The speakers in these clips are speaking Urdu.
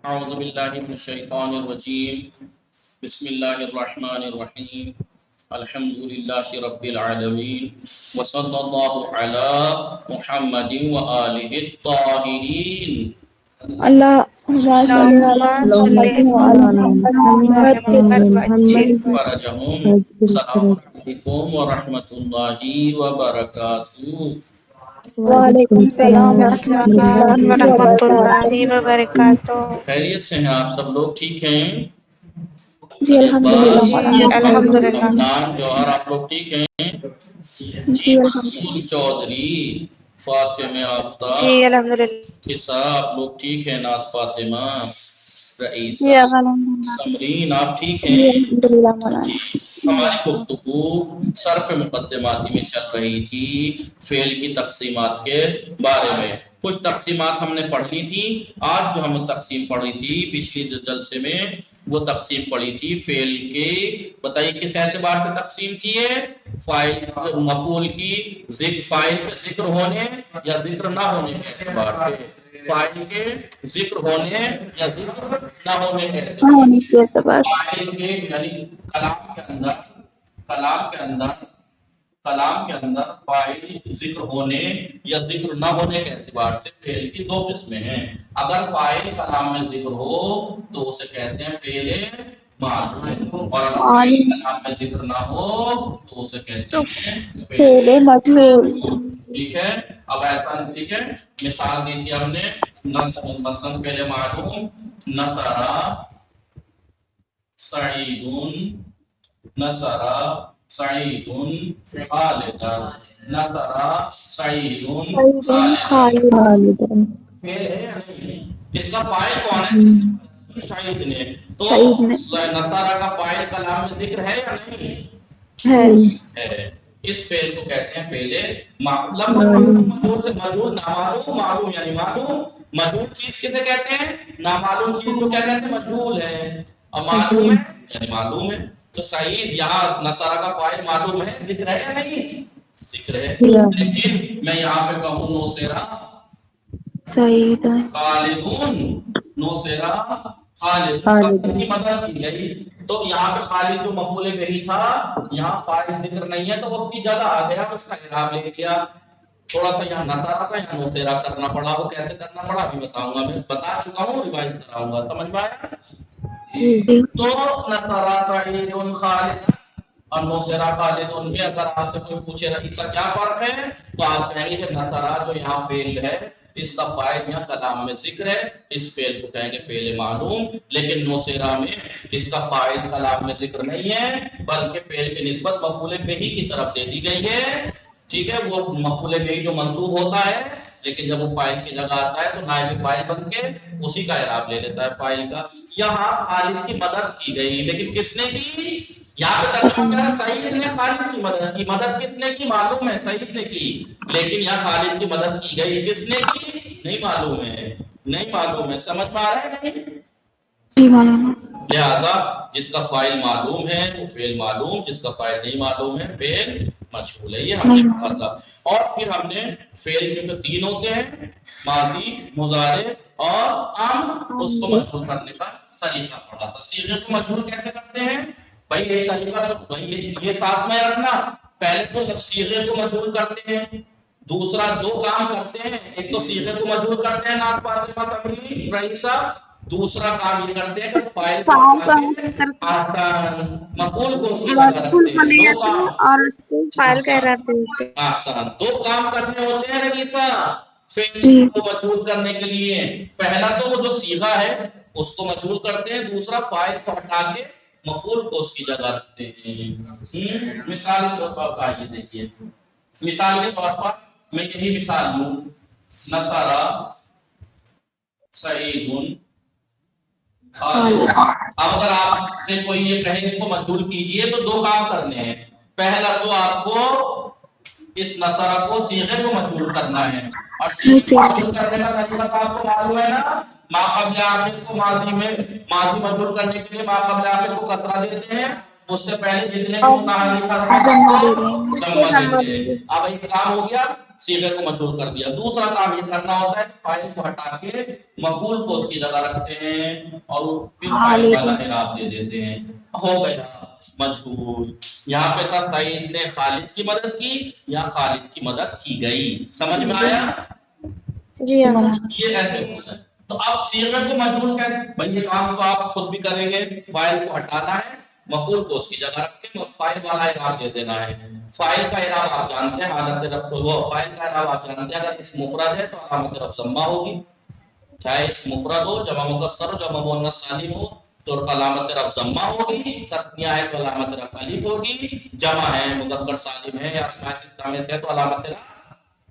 اعوذ باللہ من الشیطان الرجیم بسم اللہ الرحمن الرحیم الحمد للہ رب العالمین وصلی اللہ علی محمد وآلہ الطاہرین اللهم صل على اللهم صل محمد وعلى على محمد محمد وعجل فرجہم السلام علیکم ورحمۃ اللہ وبرکاتہ وعلیکم السلام ورحمۃ السلام اللہ ورحمۃ اللہ وبرکاتہ. وبرکاتہ. خیریت سے ہیں آپ سب لوگ؟ ٹھیک ہیں؟ جی الحمدللہ جی مولانا. الحمدللہ. عدنان جوہر آپ لوگ ٹھیک ہیں؟ جی الحمدللہ. جی چودھری فاطمہ آفتاب جی الحمدللہ. قصہ آپ لوگ ٹھیک ہیں؟ ناز فاطمہ رئیسہ جی الحمدللہ. سمرین آپ ٹھیک جی ہیں؟ الحمدللہ مولانا. ہماری گفتگو صرف مقدماتی میں چل رہی تھی فعل کی تقسیمات کے بارے میں. کچھ تقسیمات ہم نے پڑھ لی تھی. آج جو ہم نے تقسیم پڑھی تھی پچھلی جلسے میں وہ تقسیم پڑھی تھی فعل کے. بتائیے کس اعتبار سے تقسیم کی ہے؟ فاعل مفعول کی فاعل کا ذکر ہونے یا ذکر نہ ہونے کے اعتبار سے. فاعل کے ذکر ہونے یا ذکر نہ ہونے کے ہونے کی اعتبار. فاعل کے یعنی کلام کے اندر فاعل ذکر ہونے یا ذکر نہ ہونے کے اعتبار سے فعل کی دو قسمیں ہیں. اگر فاعل کلام میں ذکر ہو تو اسے کہتے ہیں فعل معلوم، اور اگر فعل کلام میں ذکر نہ ہو تو اسے کہتے ہیں فعل فعل مجہول. ٹھیک ہے. اب ایسا ٹھیک ہے، مثال دی تھی ہم نے مثلا فعل معلوم نصرا سعید نصرا سعید خالدا نصرا سعید خالدا. خالدن. فعل ہے یا نہیں؟ اس کا فاعل کون ہے؟ سعید نے. تو سعید نے. نصرا کا فاعل کلام میں ذکر ہے یا نہیں؟ ہے. اس فعل کو کہتے ہیں فعل معلوم. مجہول سے مجہول نامعلوم، معلوم یعنی معلوم. مجہول چیز کسے کہتے ہیں؟ نامعلوم چیز کو کیا کہتے ہیں؟ مجہول ہے. اور معلوم ہے یعنی معلوم ہے. تو سعید یہاں نصارہ کا فاعل معلوم ہے، ذکر ہے یا نہیں؟ ذکر ہے. لیکن میں یہاں پہ کہوں نوسیرا سعید خالدون، نوسیرا خالد کی مدد کی گئی. تو یہاں پہ خالد جو مفعول بہ تھا یہاں فاعل ذکر نہیں ہے تو اس کی جگہ آ گیا، اس کا اعراب لے لیا. تھوڑا سا یہاں نصارہ تھا یہاں نوسیرا کرنا پڑا. وہ کیسے کرنا پڑا ابھی بتاؤں گا، میں بتا چکا ہوں، ریوائز کراؤں گا. سمجھ میں آیا؟ تو نصارہ سعید خالد اور نوسیرا خالدون میں اگر آپ سے کوئی پوچھے اس کا کیا فرق ہے تو آپ کہیں گے کہ نصارہ جو یہاں فعل ہے اس کا فاعل یہاں کلام میں ذکر ہے، اس فعل کو کہیں گے فعل معلوم. لیکن نوسیرا میں اس کا فاعل کلام میں ذکر نہیں ہے بلکہ فعل کی نسبت مفعول بہ کی طرف دے دی گئی ہے. ٹھیک ہے. وہ مفعول بہ جو منصوب ہوتا ہے لیکن جب وہ فاعل کی جگہ آتا ہے تو نائب فاعل بن کے اسی کا اعراب لے لیتا ہے فاعل کا. یہاں خالد کی مدد کی گئی لیکن کس نے کی؟ یہاں پہ ترجمہ کیا ہے؟ سعید نے خالد کی مدد کی. مدد کس نے کی؟ معلوم ہے سعید نے کی. لیکن یہاں خالد کی مدد کی گئی، کس نے کی؟ نہیں معلوم ہے. نہیں معلوم ہے. سمجھ میں آ رہا ہے نہیں؟ جی مولانا. لہذا جس کا فاعل معلوم ہے وہ فعل معلوم، جس کا فاعل نہیں معلوم ہے فعل مجہول ہے. یہ ہم نے کہا تھا. اور پھر ہم نے فعل کے تین ہوتے ہیں، ماضی، مضارع اور امر. اس کو مجہول کرنے کا طریقہ پڑھا تھا. صیغے کو مجہول کیسے کرتے ہیں؟ بھائی ایک طریقہ یہ ساتھ میں رکھنا. پہلے تو صیغے کو مجہول کرتے ہیں، دوسرا دو کام کرتے ہیں. ایک تو صیغے کو مجہول کرتے ہیں ناز فاطمہ سمرین رئیسہ، دوسرا کام یہ کرتے ہیں کہ فاعل کو ہٹا کے آسان مفعول کو اس کی جگہ رکھتے ہیں. دو کام اور اس کو فائل کہہ رہتے ہیں. آسان دو کام کرنے ہوتے ہیں رئیسہ فعل کو مجہول کرنے کے لیے. پہلا تو وہ جو صیغہ ہے اس کو مجہول کرتے ہیں، دوسرا فاعل کو ہٹا کے مفعول کو اس کی جگہ رکھتے ہیں. مثال کے طور پر آئیے دیکھیے. مثال کے طور پر میں یہی مثال لوں، نصرا سعید خالد. اب اگر آپ سے کوئی یہ کہے اس کو مجہول کیجئے تو دو کام کرنے ہیں. پہلا تو آپ کو اس نصرا کو صیغے کو مجہول کرنا ہے، اور صیغے کو مجہول کرنے کا طریقہ تو آپ کو معلوم ہے نا. ما قبل آخر کو ماضی میں ماضی مجہول کرنے کے لیے ما قبل آخر کو کسرہ دیتے ہیں، اس سے پہلے جتنے بھی متحرک حرف کو ضمہ دیتے ہیں. اب ایک کام ہو گیا. صیغے کو مجہول کر دیا. دوسرا کام یہ کرنا ہوتا ہے کہ فاعل کو ہٹا کے مفعول کو اس کی جگہ رکھتے ہیں اور پھر فاعل والا اعراب دے دیتے ہیں. ہو گیا مجہول. یہاں پہ تھا سعید نے خالد کی مدد کی یا خالد کی مدد کی گئی. سمجھ میں آیا؟ جی ہاں. یہ ایسے ہوتا ہے. تو اب صیغے کو مجہول کیسے؟ بھائی یہ کام تو آپ خود بھی کریں گے. فاعل کو ہٹانا ہے، مفعول کو اس کی جگہ رکھ کے فاعل والا اعراب دے دینا ہے. فاعل کا اعراب آپ جانتے ہیں، حالت رفع وہ فاعل کا اعراب آپ جانتے ہیں. اگر اس مفرد ہے تو علامت رفع ضمہ ہوگی، چاہے اس مفرد ہو، جمع مکسر ہو، جمع مؤنث سالم ہو تو علامت رفع ضمہ ہوگی. تثنیہ ہے تو علامت رفع الف ہوگی. جمع ہے، مذکر سالم ہے یا اسماء ستہ میں سے ہے تو علامت رفع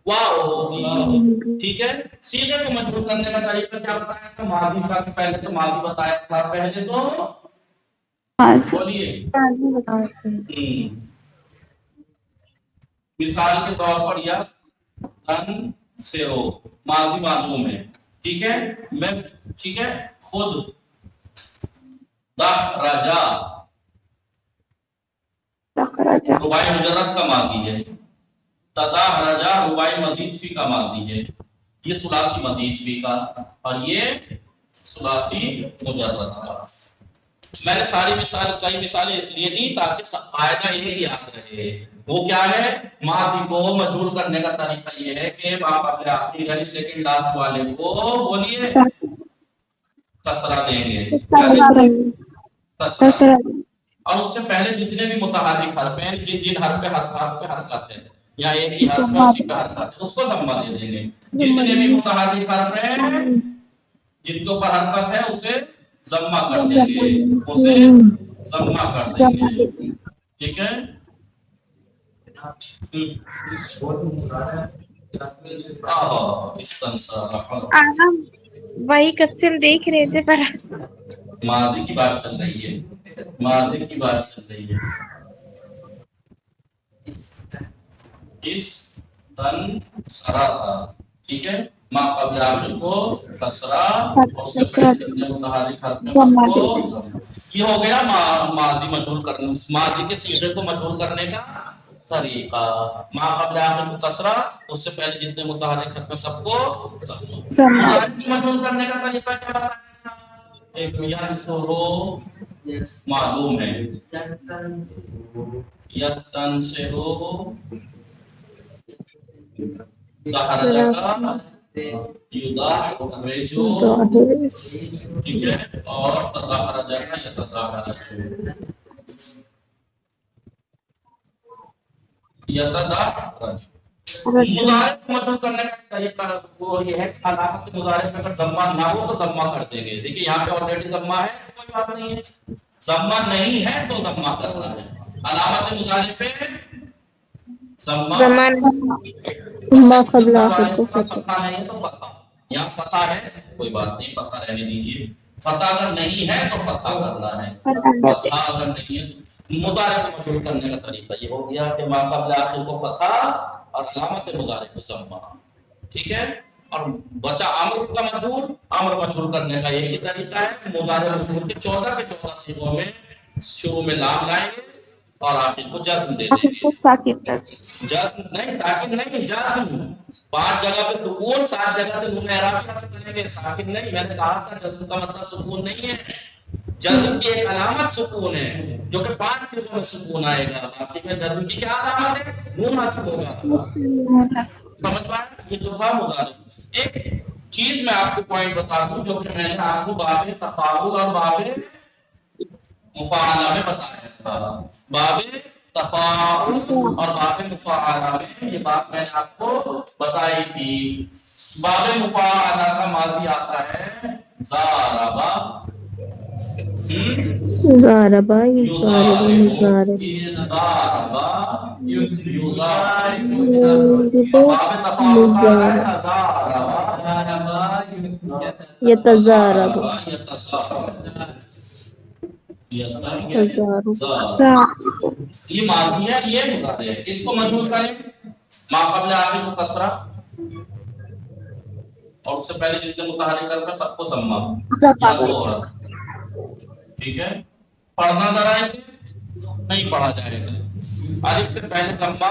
واو ہوگی. ٹھیک ہے. صیغے کو مجہول کرنے کا طریقہ کیا بتایا تھا؟ ماضی کا. پہلے تو ماضی بتایا تھا. پہلے تو بولیے. مثال کے طور پر یس تن سے ہو ماضی معلوم ہے. ٹھیک ہے. میں ٹھیک ہے. خود دحرجا رباعی مجرد کا ماضی ہے. تدحرجا رباعی مزید فی کا ماضی ہے. یہ ثلاثی مزید فی کا اور یہ ثلاثی مجرد کا. میں نے ساری کئی مثالیں اس لیے دی تاکہ قاعدہ ایک ہی یاد رہے. وہ کیا ہے؟ ماضی کو مجہول کرنے کا طریقہ یہ ہے کہ آپ اپنے آخری یعنی سیکنڈ لاسٹ والے کو بولیے کسرہ دیں گے. کسرہ. اور اس سے پہلے جتنے بھی متحرک حرف ہیں، جن حرف پہ حرکت ہے یا ایک ہی حرف ہے اسی پہ حرکت ہے، اس کو ضمہ دے دیں گے. جتنے بھی متحرک حرف ہیں جن کے اوپر حرکت ہے اسے ضمہ کر دیں گے. اسے ضمہ کر دیں گے. ٹھیک ہے. وہی کب سے ہم دیکھ رہے تھے پر ماضی کی بات چل رہی ہے. ماضی کی بات چل رہی ہے. اس تن سرا تھا. ٹھیک ہے. ما قبل آخر کو کسرہ اور اس سے پہلے جتنے متحرک حرف ہیں سب کو. یہ ہو گیا ماضی مجہول کرنے، ماضی کے صیغے کو مجہول کرنے کا طریقہ. ما قبل آخر کو کسرہ، اس سے پہلے جتنے متحرک حرف ہیں سب کو مضارع کو مجہول کرنے کا طریقہ کیا بتایا؟ ایک یسرو معلوم ہے. یستن سے ہو دحرجہ کا یدحرجو. ٹھیک ہے. اور تدحرجہ کا یتدحرجو. یتدحرج. مضارع کو مجہول کرنے کا طریقہ وہ یہ ہے کہ علامت مضارع میں اگر ضمہ نہ ہو تو ضمہ کر دیں گے. دیکھیے یہاں پہ آلریڈی ضمہ ہے کوئی بات نہیں ہے. ضمہ نہیں ہے تو ضمہ کرنا ہے. علامت مضارع پہ ضمہ ما قبل آخر کو فتح نہیں ہے تو فتح. یہاں فتح ہے کوئی بات نہیں، فتح رہنے دیجیے. فتح اگر نہیں ہے تو فتح کرنا ہے. فتح اگر نہیں ہے مضارع کو مجہول کرنے کا طریقہ یہ ہو گیا کہ ما قبل آخر کو فتح اور علامت مضارع کو ضمہ. ٹھیک ہے. اور بچا امر کا مجہول. امر مجہول کرنے کا ایک ہی طریقہ ہے. مضارع مجہول کے 14 کے 14 صیغوں میں شروع میں لام لائیں گے اور آخر کو جزم دے دیں گے. جزم نہیں، ساکن نہیں، جزم. 5 جگہ پہ سکون، 7 جگہ سے نون اعراب کیسے کریں گے؟ ساکن نہیں. میں نے کہا تھا جزم کا مطلب سکون نہیں ہے. جزم کی ایک علامت سکون ہے جو کہ 5 صیغوں میں سکون آئے گا. باقی میں جزم کی کیا علامت ہے؟ نون حذف ہوگا. سمجھ پائے؟ یہ تو تھا مضارع. ایک چیز میں آپ کو پوائنٹ بتا دوں جو کہ میں نے آپ کو باب تفاعل اور باب مفاعلہ میں بتایا تھا. باب تفاعل اور باب مفاعلہ میں یہ بات میں نے آپ کو بتائی تھی. باب مفاعلہ کا ماضی آتا ہے ضاربہ. ضاربہ باب تفاعل کا ہے یتضارب. یہ ماضی ہے، یہ مضارع ہے. اس کو مجہول کریں. ما قبل آخر کو کسرہ اور اس سے پہلے جتنے متحرک حرف ہیں سب کو ضمہ یا دو حرف. ٹھیک ہے. پڑھنا ذرا اسے نہیں پڑھا جائے گا. الف سے پہلے ضمہ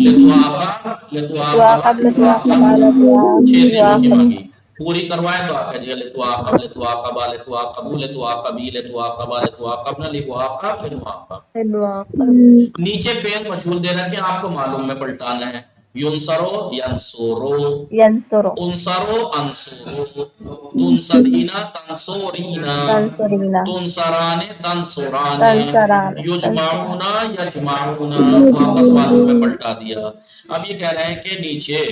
ليعاقب لتعاقب لتعاقب على 6 سیغوں کی يعاقب مانگی پوری کروائیں تو آپ کہیے لتعاقب لتعاقبا لتعاقبو لتعاقبی لتعاقبا لتعاقبنا لتعاقب لنعاقب لنعاقب نیچے فعل مجہول دے رکھے ہیں آپ کو معلوم میں پلٹانا ہے ینصرو ینصرو ينصر انصرو انصرو تنصرینا تنصورینا تنصرين تنصران تنصران تنصران یجمعونا یجمعونا واپس معلوم میں پلٹا دیا اب یہ کہہ رہے ہیں کہ نیچے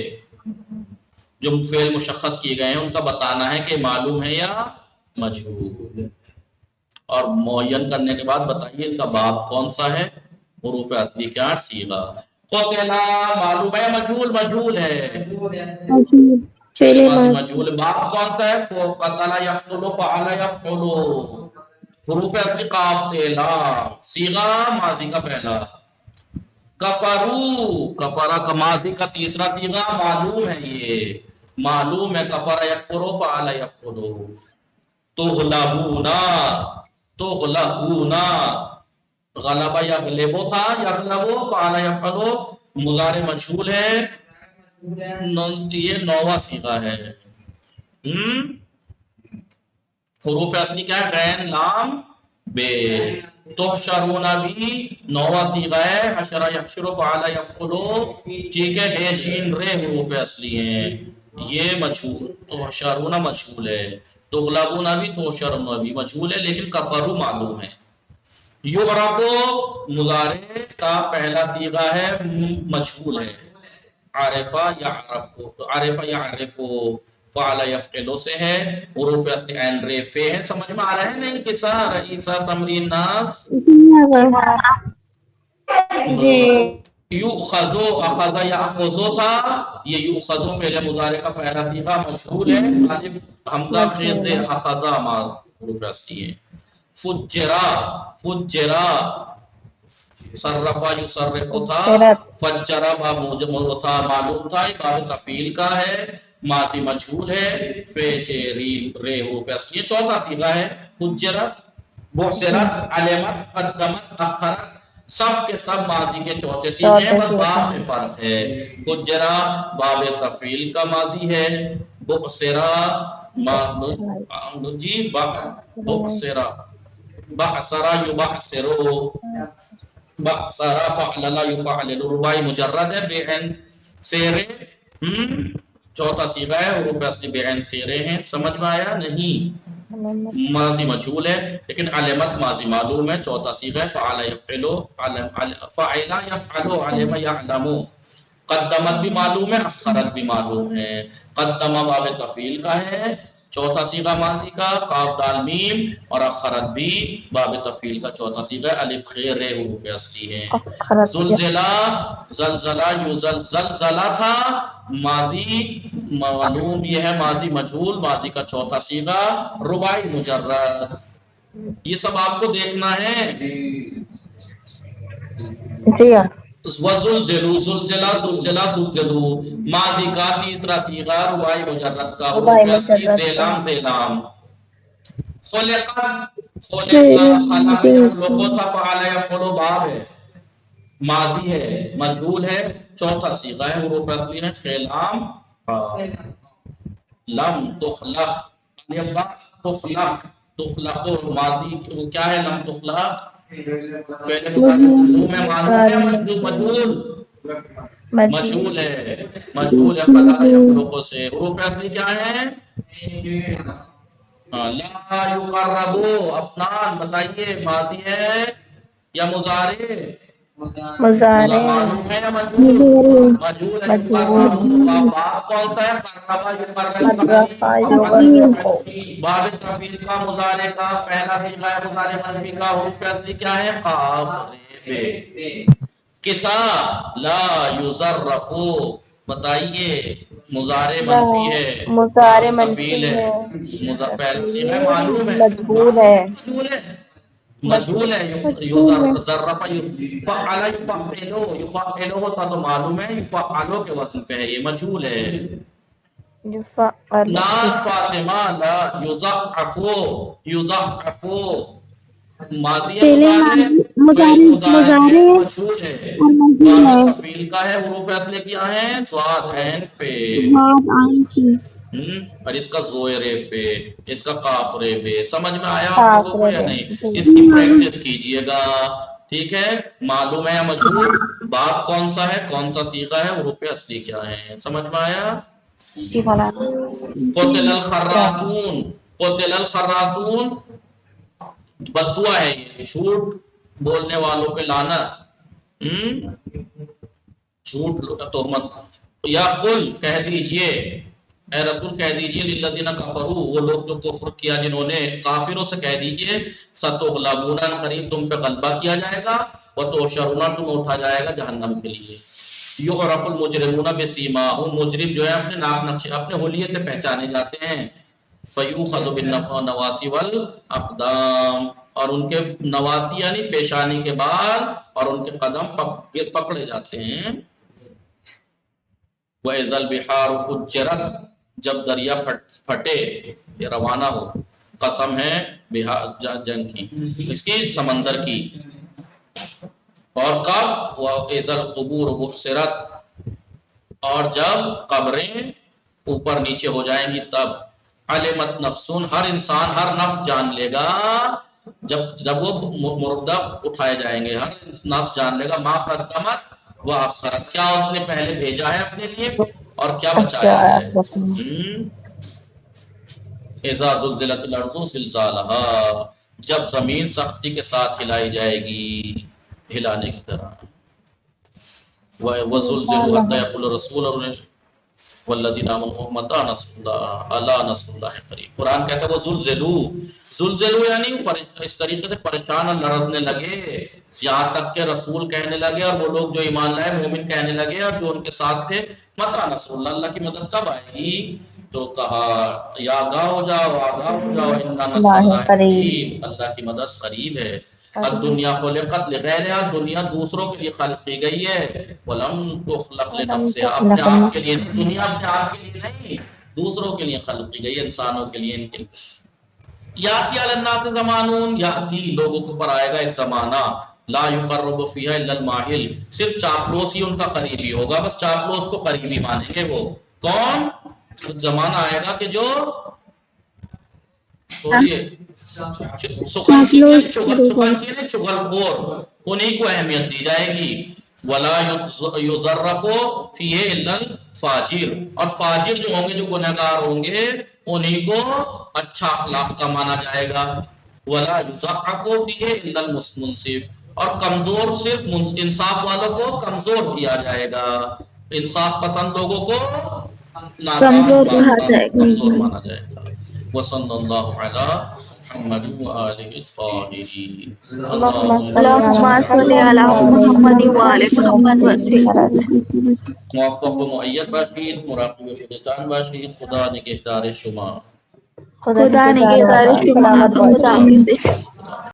جو فعل مشخص کیے گئے ہیں ان کا بتانا ہے کہ معلوم ہے یا مجہول اور معین کرنے کے بعد بتائیے ان کا باب کون سا ہے حروف اصلی کیا صیغہ قتلا معلوم ہے مجہول مجہول ہے فعل ماضی مجہول باب کون سا ہے قتل یقتل فعل یفعل حروف اصلی قاف تیلا صیغہ ماضی کا پہلا کفرو کفرا کا ماضی کا تیسرا صیغہ معلوم ہے یہ معلوم ہے کفر یکفر فعل یفعل تغلبونا تغلبونا غلبہ یغلبو تھا یغلبو فعل یفعل مضارع مجہول ہے یہ 9واں صیغہ ہے حروف اصلی کیا ہے غین لام بے تحشرون بھی 9واں صیغہ ہے حشر یحشر فعل یفعل ٹھیک ہے بے شین رے حروف اصلی ہیں یہ مجہول تحشرون مجہول ہے تغلبون بھی تحشرون بھی مجہول ہے لیکن کفرو معلوم ہے یعرف مضارع کا پہلا صیغہ ہے مجہول ہے عارفہ یعرف فعل یفعل سے ہے حروف اصلی عین ر ف ہے سمجھ میں آ رہا ہے نہیں کسا رئیسا سمری الناس جی یؤخذو اخذ یاخذو تھا یہ یؤخذو فعل مضارع کا پہلا صیغہ مجہول ہے الف حمزہ خیز اخذ ما حروف اصلی ہے فجرا فجرا صرفا یصرف تھا فجرا با موجب تھا معلوم تھا یہ باب تفعیل کا ہے ماضی مجہول ہے فجری رے حروف اصلی ہے چوتھا صیغہ ہے فجرت بحثرت علمت قدمت اخرت سب کے سب ماضی کے چوتھے صیغے ہیں بس باب میں فرق ہے فجرا باب تفعیل کا ماضی ہے بحثرا جی بحثرا بعثرا یبعثرو بعثرا فعللا یفعلل رباعی مجرد ہے بے عین سیرے چوتھا صیغہ ہے حروف اصلی بے عین سیرے ہیں سمجھ میں آیا نہیں ماضی مجہول ہے لیکن علمت ماضی معلوم ہے چوتھا صیغہ ہے فعل یفعل فعل یفعل علم یعلم قدمت بھی معلوم ہے اخرت بھی معلوم ہے قدم باب تفعیل کا ہے چوتھا صیغہ ماضی کا قاف دال میم اور اخرت بھی باب تفعیل کا چوتھا صیغہ الف خیر رے حروف اصلی ہیں زلزلہ زلزلہ زلزلہ تھا ماضی معلوم یہ ہے ماضی مجہول ماضی کا چوتھا صیغہ رباعی مجرد یہ سب آپ کو دیکھنا ہے جی وزلزلو زلزلہ زلزلہ زلزلو ماضی کا تیسرا صیغہ رباعی مجرد کا حروف اصلی زیلام زیلام خلقت خلقا خلق یخلق فعل یفعل باب ہے ماضی ہے مجہول ہے چوتھا صیغہ ہے حروف اصلی ہے خلام لم تخلق تخلق تخلق ماضی کیا ہے لم تخلق پہلے میں معلوم ہے مجہول مجہول ہے مجہول ہے خلق یخلق سے حروف اصلی کیا ہے لا یقربو افنان بتائیے ماضی ہے یا مضارع معلوم ہے یا مجہول مجہول ہے باب کون سا ہے باب تفعیل کا مضارع کا پہلا صیغہ ہے مضارع منفی کا حروف اصلی کیا ہے قاف رے کسا لا یصرف بتائیے مضارع منفی ہے مضارع منفی ہے پہلا صیغہ معلوم ہے مجہول ہے مجہول ہے ظرف فعل یفعلو یفعلو ہوتا تو معلوم ہے یفعلو کے وزن پہ ہے یہ مجہول ہے ناز فاطمہ لا یضعفو یضعفو ماضی ہے مضارع مجھول ہے اور مجھول ہے تفعیل کا ہے، حروف اصل کیا ہیں؟ صاد عین پہ، بعد آئیں کی اور اس کا زوئر پہ، اس کا قاف رے پہ. سمجھ میں آیا آپ لوگوں کو یا کافر نہیں؟ جی اس کی پریکٹس کیجئے گا. ٹھیک ہے، معلوم ہے مجھول باب کون سا ہے، کون سا صیغہ ہے، حروف اصلی کیا ہے. سمجھ میں آیا؟ جی مولانا. قتل الخراصون، قتل الخراصون بددعا ہے، یہ جھوٹ بولنے والوں پہ لعنت. جھوٹ تہمت. یا قل کہہ دیجئے، اے رسول کہہ دیجئے، للذین کفروا وہ لوگ جو کفر کیا جنہوں نے، کافروں سے کہہ دیجئے، ستغلبون قریب تم پہ غلبہ کیا جائے گا، وتحشرون تم اٹھا جائے گا جہنم کے لیے. یعرف المجرمون بسیماہم مجرم جو ہے اپنے ناک نقشے اپنے حلیے سے پہچانے جاتے ہیں. فیؤخذ بالنواصی والاقدام اور ان کے نواسی یعنی پیشانی کے بال اور ان کے قدم پکڑے جاتے ہیں. وَإِذَا الْبِحَارُ فُجِّرَتْ جب دریا پھٹے یہ روانہ ہو، قسم ہے جنگ کی، اس کی سمندر کی. اور کب؟ وَإِذَا الْقُبُورُ بُعْثِرَتْ اور جب قبریں اوپر نیچے ہو جائیں گی تب. علمت نفسون ہر انسان ہر نفس جان لے گا جب وہ مردہ اٹھائے جائیں گے، ہر نفس جان لے گا ما قدمت و اخرت کیا اس نے پہلے بھیجا ہے اپنے لیے اور کیا بچایا ہے. اذا زلزلت الارض زلزالها جب زمین سختی کے ساتھ ہلائی جائے گی ہلانے کی طرح. وزلزلوا حتى يقول الرسول والذین آمنوا متى نصر اللہ الا نصر اللہ قریب. قرآن کہتا ہے وہ زلزلوا یعنی اس طریقے سے پریشان اور لرزنے لگے یہاں تک کہ رسول کہنے لگے اور وہ لوگ جو ایمان لائے مومن کہنے لگے اور جو ان کے ساتھ تھے متى نصر اللہ اللہ کی مدد کب آئے گی. تو کہا یا آگاہ ہو جاؤ انا نصر اللہ قریب اللہ کی مدد قریب ہے. الدنیا خلقت لغیرہا دنیا دوسروں کے لیے خلق کی گئی ہے. ولم تخلق لنفسها اپنے آپ کے لیے دنیا اپنے آپ کے لیے نہیں دوسروں کے لیے خلق کی گئی، انسانوں کے لیے ان کے لیے. یاتی علی الناس زمانون یاتی لوگوں کے اوپر آئے گا ایک زمانہ لا یقرب فیہا الا الماحل صرف چاپلوس ہی ان کا قریبی ہوگا، بس چاپلوس کو قریبی مانیں گے. وہ کون؟ زمانہ آئے گا کہ جو چغل خور انہیں کو اہمیت دی جائے گی. ولا یظرف فیہ الا الفاجر اور فاجر جو ہوں گے جو گنہگار ہوں گے انہیں کو اچھا اخلاق کا مانا جائے گا. ولا یضعف فیہ الا المنصف اور کمزور صرف انصاف والوں کو کمزور کیا جائے گا، انصاف پسند لوگوں کو کمزور مانا جائے گا. وصلی اللہ علی محمد وآلہ الطاہرین. اللہم صلی علی محمد وآل محمد وسلم. موفق و مؤید باشید، مراقب خودتان باشید. خدا نگہدار شما. خدا نگہدار شما. خدا حافظ.